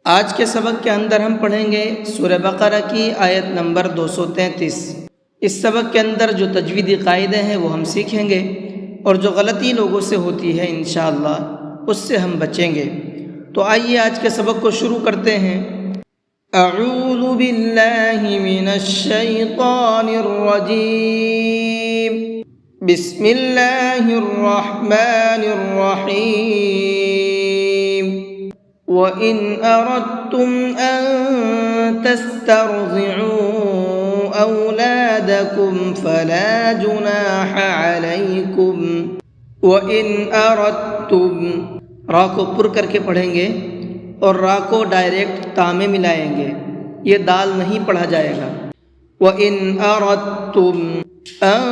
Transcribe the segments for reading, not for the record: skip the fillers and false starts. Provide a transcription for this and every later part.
آج کے سبق کے اندر ہم پڑھیں گے سورہ بقرہ کی آیت نمبر 233۔ اس سبق کے اندر جو تجویدی قاعدے ہیں وہ ہم سیکھیں گے، اور جو غلطی لوگوں سے ہوتی ہے انشاءاللہ اس سے ہم بچیں گے۔ تو آئیے آج کے سبق کو شروع کرتے ہیں۔ اعوذ باللہ من الشیطان الرجیم، بسم اللہ الرحمن الرحیم۔ وَإِنْ أَرَدْتُمْ أَن تَسْتَرْضِعُوا أَوْلَادَكُمْ فَلَا جُنَاحَ عَلَيْكُمْ وَإِنْ أَرَدْتُمْ، را کو پر کر کے پڑھیں گے اور را کو ڈائریکٹ تا میں ملائیں گے، یہ دال نہیں پڑھا جائے گا۔ وَإِنْ أَرَدْتُمْ أَن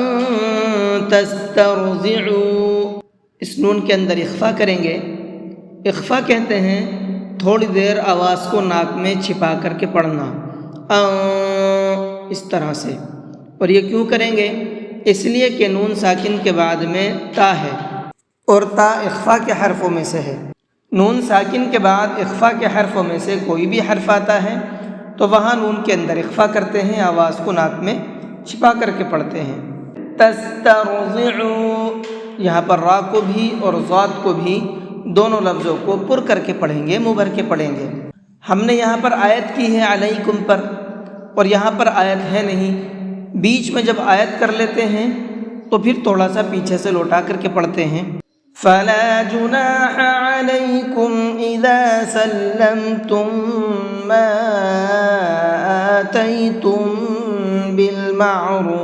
تَسْتَرْضِعُوا، اس نون کے اندر اخفا کریں گے۔ اخفا کہتے ہیں تھوڑی دیر آواز کو ناک میں چھپا کر کے پڑھنا، اس طرح سے۔ اور یہ کیوں کریں گے؟ اس لیے کہ نون ساکن کے بعد میں تا ہے، اور تا اخفا کے حرفوں میں سے ہے۔ نون ساکن کے بعد اخفا کے حرفوں میں سے کوئی بھی حرف آتا ہے تو وہاں نون کے اندر اخفا کرتے ہیں، آواز کو ناک میں چھپا کر کے پڑھتے ہیں۔ تسترضعوا، یہاں پر را کو بھی اور ضاد کو بھی دونوں لفظوں کو پر کر کے پڑھیں گے، منہ بھر کے پڑھیں گے۔ ہم نے یہاں پر آیت کی ہے علیکم پر، اور یہاں پر آیت ہے نہیں۔ بیچ میں جب آیت کر لیتے ہیں تو پھر تھوڑا سا پیچھے سے لوٹا کر کے پڑھتے ہیں۔ فَلَا جُنَاحَ عَلَيْكُمْ إِذَا سَلَّمْتُم مَّا آتَيْتُم بِالْمَعْرُوفِ۔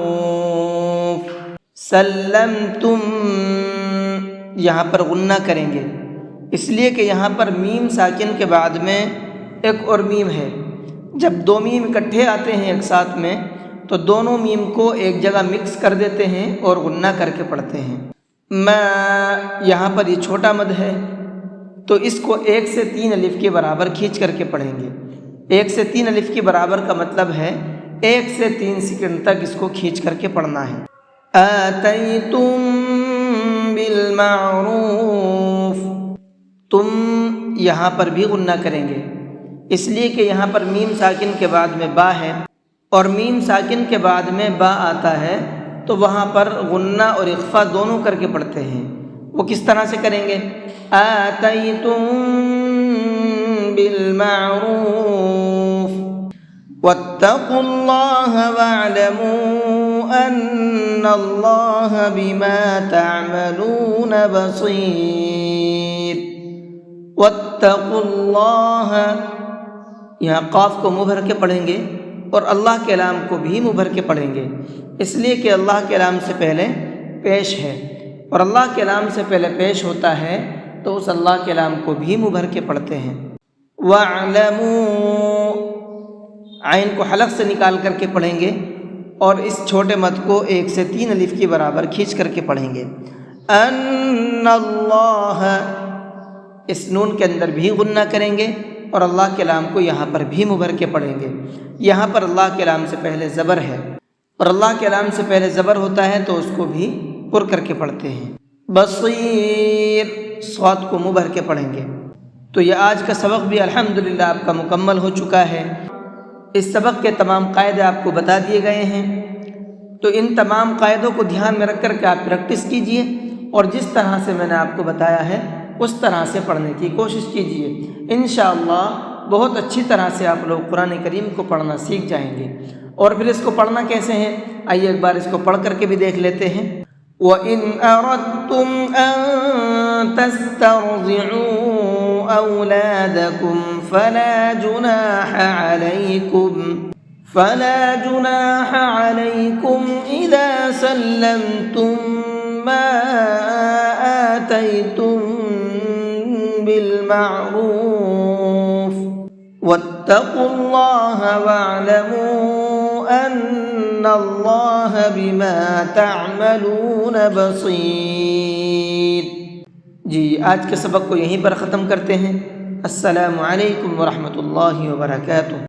سَلَّمْتُم، یہاں پر غنہ کریں گے، اس لیے کہ یہاں پر میم ساکن کے بعد میں ایک اور میم ہے۔ جب دو میم اکٹھے آتے ہیں ایک ساتھ میں تو دونوں میم کو ایک جگہ مکس کر دیتے ہیں اور غنہ کر کے پڑھتے ہیں۔ ما، یہاں پر یہ چھوٹا مد ہے تو اس کو 1 سے 3 الف کے برابر کھینچ کر کے پڑھیں گے۔ 1 سے 3 الف کے برابر کا مطلب ہے 1 سے 3 سیکنڈ تک اس کو کھینچ کر کے پڑھنا ہے۔ آتیتم بالمعروف، تم یہاں پر بھی غنہ کریں گے، اس لیے کہ یہاں پر میم ساکن کے بعد میں با ہے، اور میم ساکن کے بعد میں با آتا ہے تو وہاں پر غنہ اور اخفا دونوں کر کے پڑھتے ہیں۔ وہ کس طرح سے کریں گے؟ آتیتم بالمعروف واتقوا اللہ واعلموا ان اللہ بما تعملون بصیر۔ واتقوا اللہ، یہاں قاف کو منہ بھر کے پڑھیں گے اور اللہ کے لام کو بھی منہ بھر کے پڑھیں گے، اس لیے کہ اللہ کے لام سے پہلے پیش ہے، اور اللہ کے لام سے پہلے پیش ہوتا ہے تو اس اللہ کے لام کو بھی منہ بھر کے پڑھتے ہیں۔ وَاعْلَمُوا، عین کو حلق سے نکال کر کے پڑھیں گے اور اس چھوٹے مد کو 1 سے 3 الف کے برابر کھینچ کر کے پڑھیں گے۔ ان اللہ، اس نون کے اندر بھی غنہ کریں گے اور اللہ کے لام کو یہاں پر بھی منہ بھر کے پڑھیں گے۔ یہاں پر اللہ کے لام سے پہلے زبر ہے، اور اللہ کے لام سے پہلے زبر ہوتا ہے تو اس کو بھی پر کر کے پڑھتے ہیں۔ بصیر، صاد کو منہ بھر کے پڑھیں گے۔ تو یہ آج کا سبق بھی الحمدللہ آپ کا مکمل ہو چکا ہے۔ اس سبق کے تمام قاعدے آپ کو بتا دیے گئے ہیں، تو ان تمام قاعدوں کو دھیان میں رکھ کر کے آپ پریکٹس کیجئے، اور جس طرح سے میں نے آپ کو بتایا ہے اس طرح سے پڑھنے کی کوشش کیجئے۔ انشاءاللہ بہت اچھی طرح سے آپ لوگ قرآن کریم کو پڑھنا سیکھ جائیں گے۔ اور پھر اس کو پڑھنا کیسے ہے، آئیے ایک بار اس کو پڑھ کر کے بھی دیکھ لیتے ہیں۔ وَإِنْ أَرَدْتُمْ أَن تَسْتَرْضِعُوا أَوْلَادَكُمْ فَلَا جُنَاحَ عَلَيْكُمْ إِذَا سَلَّمْتُم مَّا آتَيْتُم بالمعروف واتقوا اللہ واعلموا ان اللہ بما تعملون بصیر۔ جی آج کے سبق کو یہیں پر ختم کرتے ہیں۔ السلام علیکم ورحمۃ اللہ وبرکاتہ۔